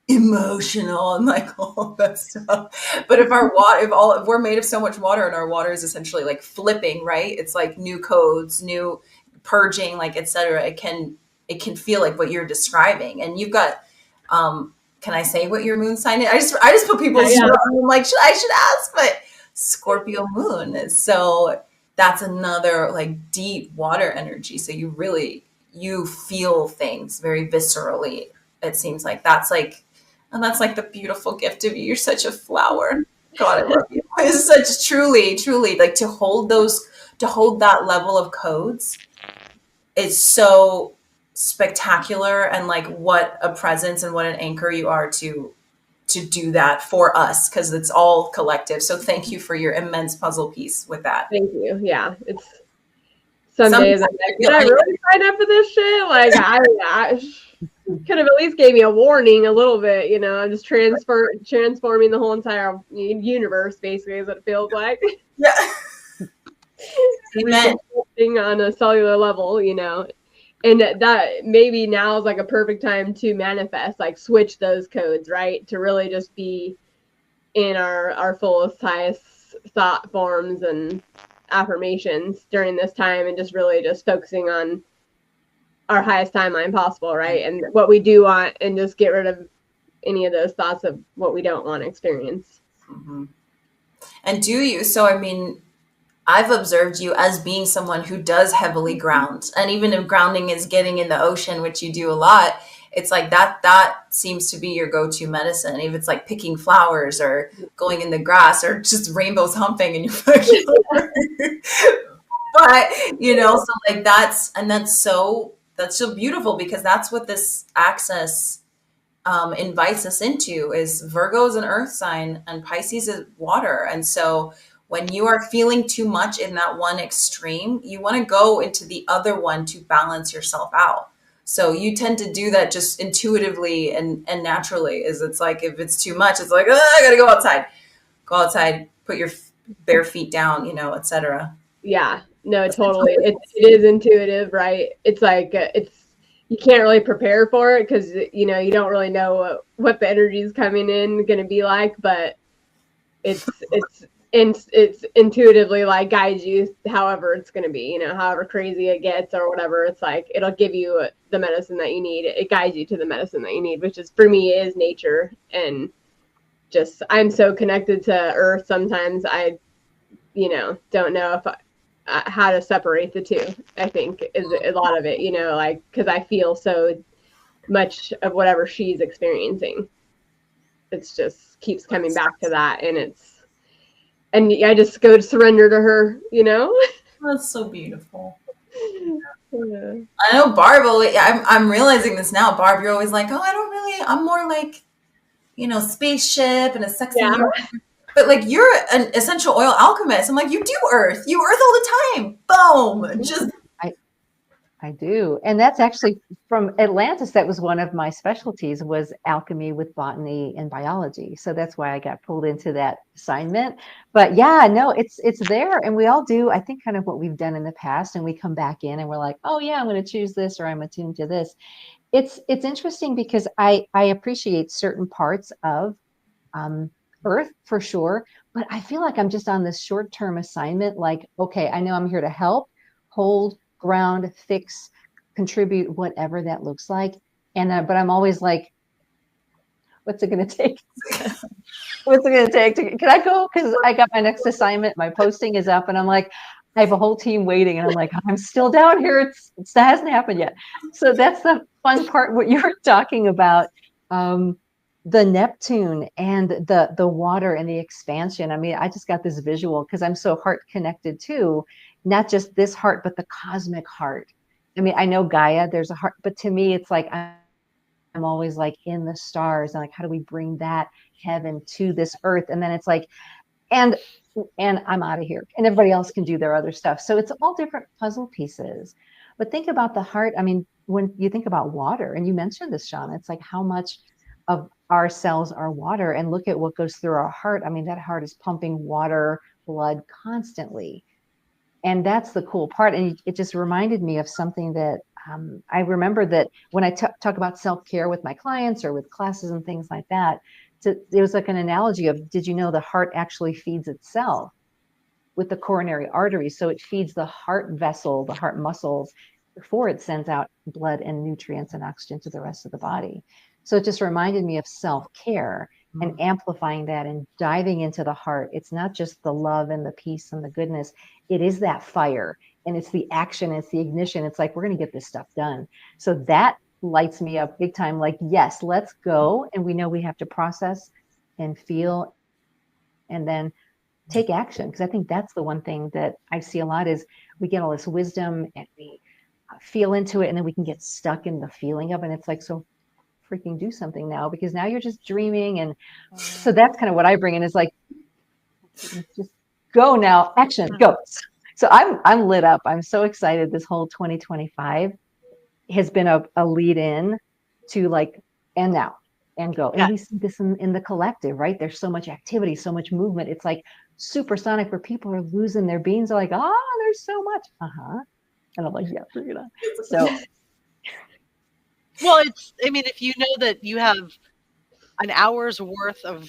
emotional and like all that stuff. But if if we're made of so much water and our water is essentially like flipping, right? It's like new codes, new purging, like etc. It can feel like what you're describing. And you've got can I say what your moon sign is? I just put people's I'm like I should ask, but Scorpio moon is so that's another like deep water energy. So you feel things very viscerally. It seems like and that's like the beautiful gift of you. You're such a flower. God, I love you. It's such truly, truly like to hold that level of codes is so spectacular, and like what a presence and what an anchor you are to do that for us, because it's all collective. So thank you for your immense puzzle piece with that. Thank you. Yeah, it's some days I'm like, did I really sign up for this shit? Like I could have at least gave me a warning a little bit, you know. I'm just transforming the whole entire universe, basically, is what it feels like. Yeah. Amen. On a cellular level, you know. And that maybe now is like a perfect time to manifest, like switch those codes, right? To really just be in our fullest, highest thought forms and affirmations during this time, and just really just focusing on our highest timeline possible, right? And what we do want, and just get rid of any of those thoughts of what we don't want to experience. Mm-hmm. And do you? So, I mean, I've observed you as being someone who does heavily ground. And even if grounding is getting in the ocean, which you do a lot, it's like that seems to be your go-to medicine. If it's like picking flowers or going in the grass or just rainbows humping in your backyard. But, you know, so like that's so beautiful, because that's what this access invites us into. Is Virgo is an earth sign and Pisces is water. And so when you are feeling too much in that one extreme, you want to go into the other one to balance yourself out. So you tend to do that just intuitively and naturally. Is it's like, if it's too much, it's like, oh, I gotta go outside, put your bare feet down, you know, etc. Yeah, no, totally. It is intuitive, right? It's like you can't really prepare for it, because you know you don't really know what the energy is coming in going to be like, but it's intuitively like guides you however it's going to be, you know, however crazy it gets or whatever. It's like it'll give you the medicine that you need. It guides you to the medicine that you need, which is, for me, is nature. And just, I'm so connected to earth sometimes I, you know, don't know if how to separate the two. I think is a lot of it, you know, like, because I feel so much of whatever she's experiencing. It's just keeps coming back to that, and I just go to surrender to her, you know. That's so beautiful. Yeah. I know, Barb. I'm realizing this now. Barb, you're always like, oh, I'm more like, you know, spaceship and a sexy. Yeah. But like, you're an essential oil alchemist. I'm like, you do earth. You earth all the time. Boom. Just. I do. And that's actually from Atlantis. That was one of my specialties, was alchemy with botany and biology. So that's why I got pulled into that assignment. But yeah, no, it's there. And we all do, I think, kind of what we've done in the past. And we come back in and we're like, oh yeah, I'm going to choose this, or I'm attuned to this. It's interesting because I appreciate certain parts of earth for sure. But I feel like I'm just on this short-term assignment. Like, okay, I know I'm here to help, hold, ground, fix, contribute, whatever that looks like. And but I'm always like, what's it going to take? What's it going to take? Can I go? Because I got my next assignment. My posting is up, and I'm like, I have a whole team waiting, and I'm like, I'm still down here. It hasn't happened yet. So that's the fun part. What you were talking about, the Neptune and the water and the expansion. I mean, I just got this visual because I'm so heart connected too. Not just this heart, but the cosmic heart. I mean, I know Gaia, there's a heart, but to me, it's like I'm always like in the stars, and like, how do we bring that heaven to this earth? And then it's like, and and I'm out of here. And everybody else can do their other stuff. So it's all different puzzle pieces. But think about the heart. I mean, when you think about water, and you mentioned this, Shauna, it's like how much of our cells are water, and look at what goes through our heart. I mean, that heart is pumping water, blood constantly. And that's the cool part. And it just reminded me of something that I remember that when I talk about self-care with my clients or with classes and things like that, it was like an analogy of, did you know the heart actually feeds itself with the coronary artery? So it feeds the heart vessel, the heart muscles, before it sends out blood and nutrients and oxygen to the rest of the body. So it just reminded me of self-care and amplifying that and diving into the heart. It's not just the love and the peace and the goodness. It is that fire, and it's the action, it's the ignition. It's like, we're going to get this stuff done. So that lights me up big time. Like, yes, let's go. And we know we have to process and feel and then take action. Because I think that's the one thing that I see a lot is we get all this wisdom and we feel into it, and then we can get stuck in the feeling of it. And it's like, so freaking do something now, because now you're just dreaming. And so that's kind of what I bring in, is like, just go now, action, go. So I'm lit up. I'm so excited. This whole 2025 has been a lead in to like, and now, and go. And we see this in the collective, right? There's so much activity, so much movement. It's like supersonic, where people are losing their beans. They're like, oh, there's so much. And I'm like, yeah, you know. So well, I mean, if you know that you have an hour's worth of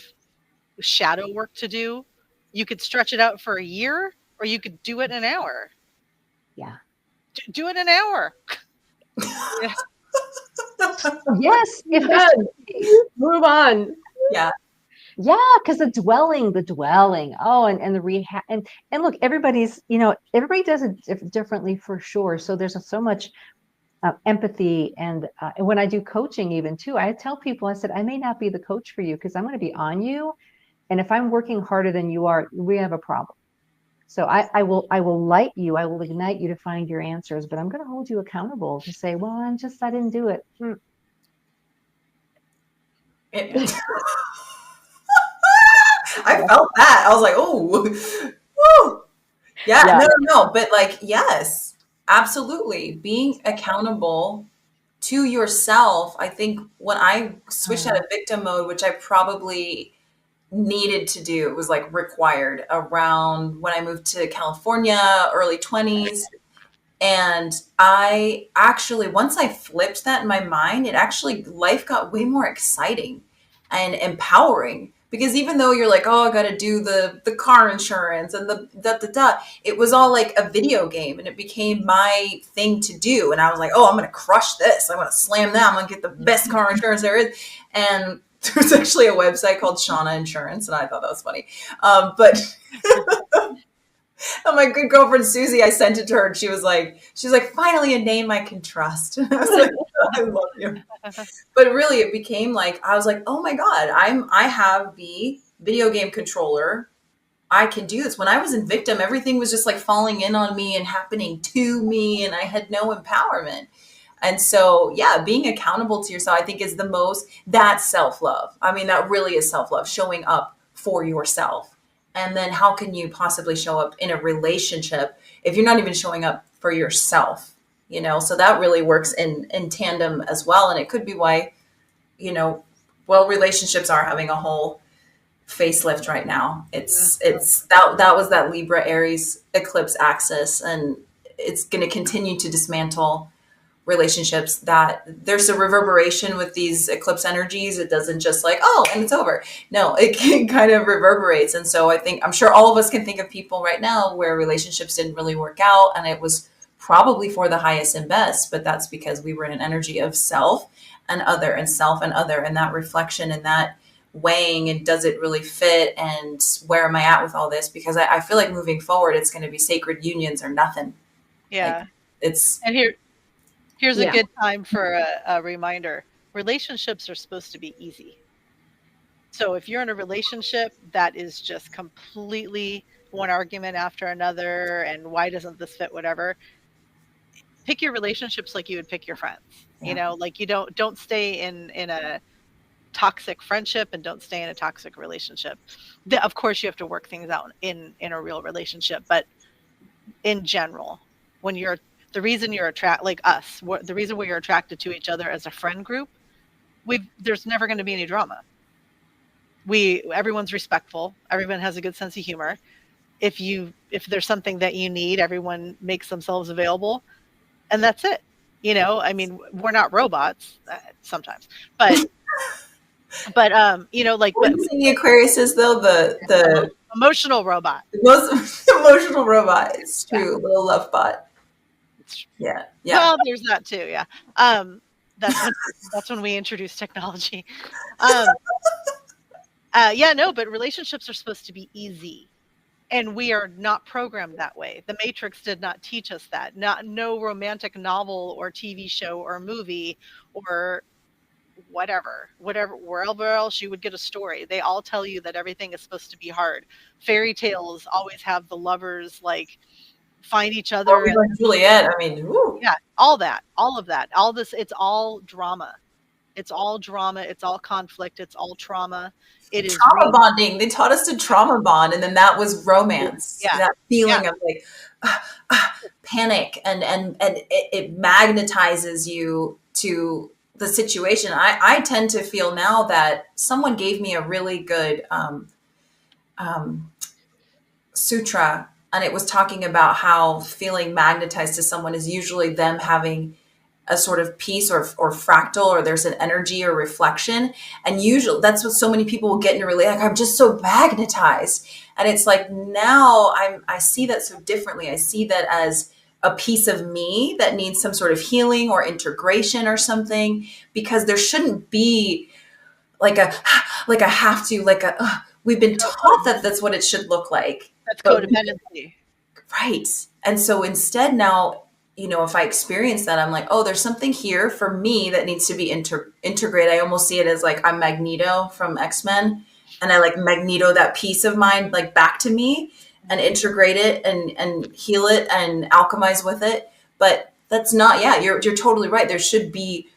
shadow work to do, you could stretch it out for a year, or you could do it in an hour. Yeah. Do it in an hour. Yeah. Yes. If move on. Yeah. Yeah, because the dwelling. Oh, and the rehab, and look, everybody's, everybody does it differently for sure. So there's so much empathy, and when I do coaching, even too, I tell people, I said, I may not be the coach for you because I'm going to be on you, and if I'm working harder than you are, we have a problem. So I will light you, I will ignite you to find your answers, but I'm going to hold you accountable to say, well, I didn't do it. I felt that. I was like, oh, woo. Yeah, no. But like, yes, absolutely. Being accountable to yourself. I think when I switched out of victim mode, which I probably needed to do, it was like required around when I moved to California, early 20s. And I actually, once I flipped that in my mind, life got way more exciting and empowering. Because even though you're like, oh, I got to do the car insurance and it was all like a video game, and it became my thing to do. And I was like, oh, I'm going to crush this. I'm going to slam that. I'm going to get the best car insurance there is. And there's actually a website called Shauna Insurance, and I thought that was funny. But and my good girlfriend Susie, I sent it to her, and she was like, finally a name I can trust. I was like, oh, I love you. But really, it became like, I was like, oh my God, I have the video game controller. I can do this. When I was in victim, everything was just like falling in on me and happening to me, and I had no empowerment. And so, yeah, being accountable to yourself, I think, is that's self-love. I mean, that really is self-love, showing up for yourself. And then how can you possibly show up in a relationship if you're not even showing up for yourself? So that really works in tandem as well. And it could be why, relationships are having a whole facelift right now. It's that was that Libra Aries eclipse axis, and it's going to continue to dismantle relationships. That there's a reverberation with these eclipse energies. It doesn't just like, oh, and it's over. No, it kind of reverberates. And so I'm sure all of us can think of people right now where relationships didn't really work out, and it was probably for the highest and best, but that's because we were in an energy of self and other, and self and other, and that reflection and that weighing, and does it really fit, and where am I at with all this? Because I feel like moving forward, it's going to be sacred unions or nothing. Yeah. Like, and here's a good time for a reminder. Relationships are supposed to be easy. So if you're in a relationship that is just completely one argument after another, and why doesn't this fit, whatever, pick your relationships like you would pick your friends. Like, you don't stay in a toxic friendship and don't stay in a toxic relationship. Of course, you have to work things out in a real relationship, but in general, when you're the reason you're like us, the reason you're attracted to each other as a friend group, there's never going to be any drama. Everyone's respectful. Everyone has a good sense of humor. If there's something that you need, everyone makes themselves available, and that's it. I mean, we're not robots sometimes, but like, What do you think the Aquarius is though? The emotional robot. The most emotional robot. It's true. Yeah. Little love bot. Yeah. Well, there's that too. Yeah. That's when we introduce technology. But relationships are supposed to be easy, and we are not programmed that way. The Matrix did not teach us that. No romantic novel or TV show or movie or whatever, wherever else you would get a story. They all tell you that everything is supposed to be hard. Fairy tales always have the lovers like find each other. Juliet. I mean, woo. Yeah, all of that, all this. It's all drama. It's all drama. It's all conflict. It's all trauma. It is trauma bonding. They taught us to trauma bond, and then that was romance. Yeah, that feeling of like panic, and it magnetizes you to the situation. I tend to feel now that someone gave me a really good sutra, and it was talking about how feeling magnetized to someone is usually them having a sort of piece or fractal, or there's an energy or reflection. And usually that's what so many people will get into like, I'm just so magnetized. And it's like, now I see that so differently. I see that as a piece of me that needs some sort of healing or integration or something, because there shouldn't be like a have to, like we've been taught that that's what it should look like. That's codependency. Right. And so instead now, if I experience that, I'm like, oh, there's something here for me that needs to be integrated. I almost see it as like I'm Magneto from X-Men, and I like Magneto that piece of mine like back to me and integrate it and heal it and alchemize with it. But that's not, you're totally right. There should be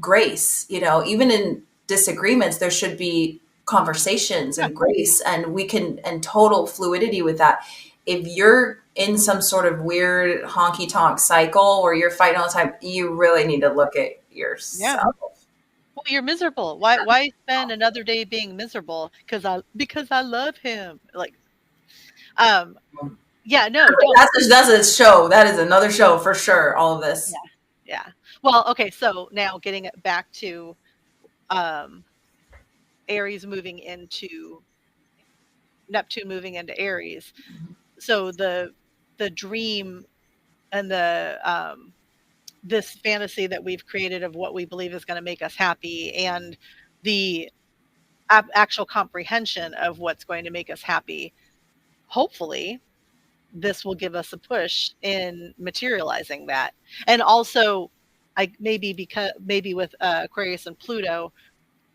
grace, even in disagreements, there should be conversations and grace, and total fluidity with that. If you're in some sort of weird honky tonk cycle where you're fighting all the time, you really need to look at yourself. Yeah. Well, you're miserable. Why spend another day being miserable? Because I love him. Like, no. That's a show. That is another show for sure. All of this. Yeah. Well, okay. So now getting it back to Aries moving into Neptune moving into Aries. Mm-hmm. So the dream and the this fantasy that we've created of what we believe is going to make us happy, and the actual comprehension of what's going to make us happy, hopefully this will give us a push in materializing that. And also maybe with Aquarius and Pluto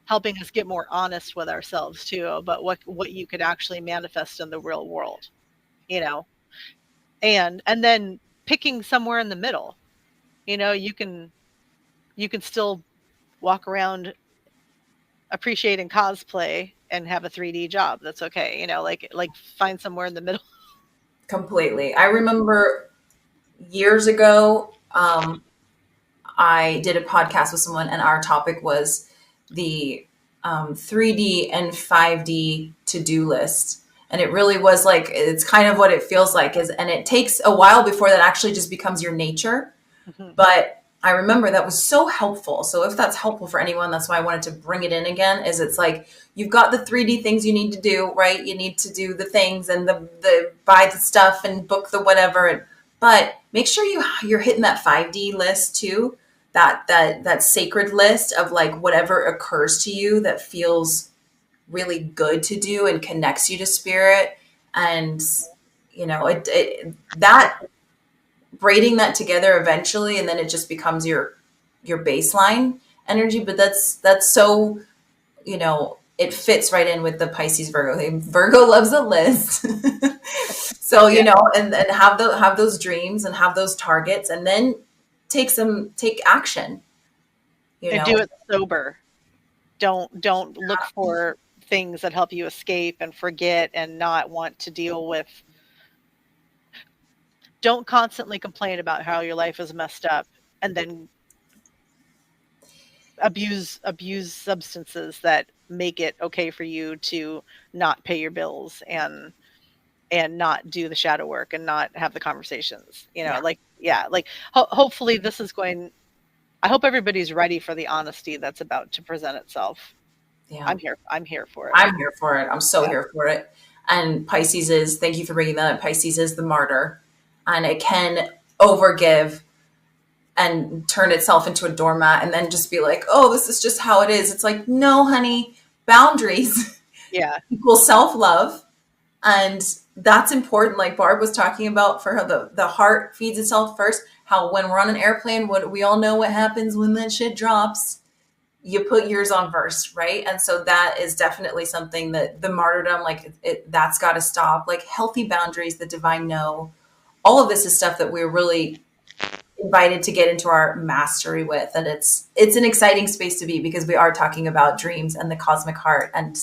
helping us get more honest with ourselves too about what you could actually manifest in the real world, and then picking somewhere in the middle. You can still walk around appreciating cosplay and have a 3D job. That's okay. Like find somewhere in the middle. Completely. I remember years ago, I did a podcast with someone, and our topic was the 3D and 5D to-do list. And it really was like, it's kind of what it feels like and it takes a while before that actually just becomes your nature. Mm-hmm. But I remember that was so helpful. So if that's helpful for anyone, that's why I wanted to bring it in again, is it's like, you've got the 3D things you need to do, right? You need to do the things and the buy the stuff and book the whatever. But make sure you're hitting that 5D list too. That sacred list of like whatever occurs to you that feels really good to do and connects you to spirit. And, that braiding that together eventually, and then it just becomes your baseline energy. But that's so, it fits right in with the Pisces Virgo thing. Virgo loves a list. So, and have those dreams and have those targets, and then take action. And do it sober. Don't look for things that help you escape and forget and not want to deal with. Don't constantly complain about how your life is messed up and then abuse substances that make it okay for you to not pay your bills and not do the shadow work and not have the conversations, hopefully this is going. I hope everybody's ready for the honesty that's about to present itself. Yeah. I'm here for it. I'm here for it. I'm so here for it. And Pisces is, thank you for bringing that up. Pisces is the martyr, and it can overgive and turn itself into a doormat and then just be like, oh, this is just how it is. It's like, no, honey, boundaries equal self-love. And that's important. Like Barb was talking about, for her, the heart feeds itself first. How when we're on an airplane, what we all know what happens when that shit drops. You put yours on first, right? And so that is definitely something that the martyrdom, like that's got to stop. Like healthy boundaries, the divine no, all of this is stuff that we're really invited to get into our mastery with. And it's an exciting space to be, because we are talking about dreams and the cosmic heart and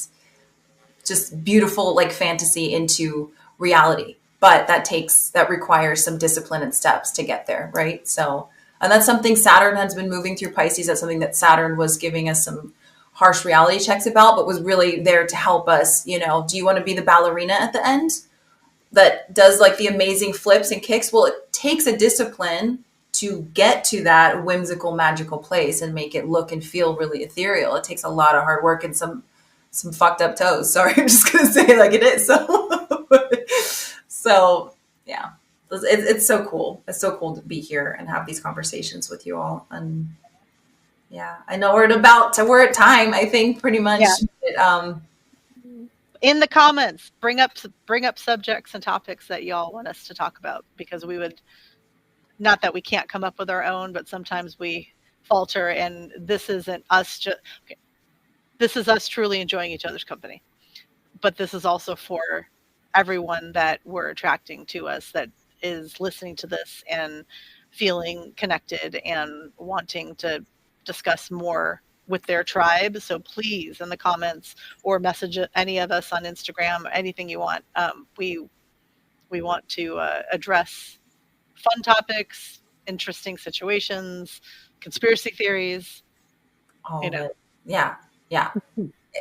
just beautiful like fantasy into reality. But that requires some discipline and steps to get there, right? So, and that's something Saturn has been moving through Pisces. That's something that Saturn was giving us some harsh reality checks about, but was really there to help us. Do you want to be the ballerina at the end that does like the amazing flips and kicks? Well, it takes a discipline to get to that whimsical, magical place and make it look and feel really ethereal. It takes a lot of hard work and some fucked up toes. Sorry, I'm just gonna say it like it is. So yeah, it's so cool. It's so cool to be here and have these conversations with you all. And yeah, I know we're at time. I think pretty much. Yeah. In the comments, bring up subjects and topics that y'all want us to talk about, because we would, not that we can't come up with our own, but sometimes we falter, and this isn't us just. Okay. This is us truly enjoying each other's company, but this is also for everyone that we're attracting to us, that is listening to this and feeling connected and wanting to discuss more with their tribe. So please, in the comments or message any of us on Instagram, anything you want. We want to address fun topics, interesting situations, conspiracy theories. Yeah.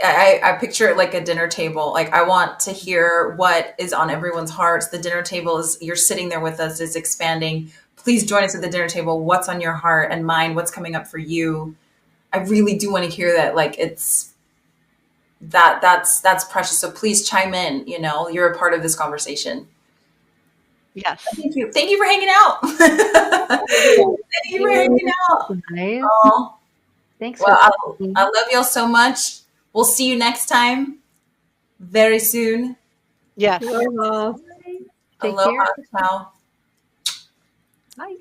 I picture it like a dinner table. Like I want to hear what is on everyone's hearts. The dinner table is, you're sitting there with us, is expanding. Please join us at the dinner table. What's on your heart and mind? What's coming up for you? I really do want to hear that. Like that's precious. So please chime in. You're a part of this conversation. Yes. Thank you. Thank you for hanging out. Thank you for hanging out. Nice. Oh. Thanks. Well, I love y'all so much. We'll see you next time. Very soon. Yes. Aloha. Take care. Ciao. Bye.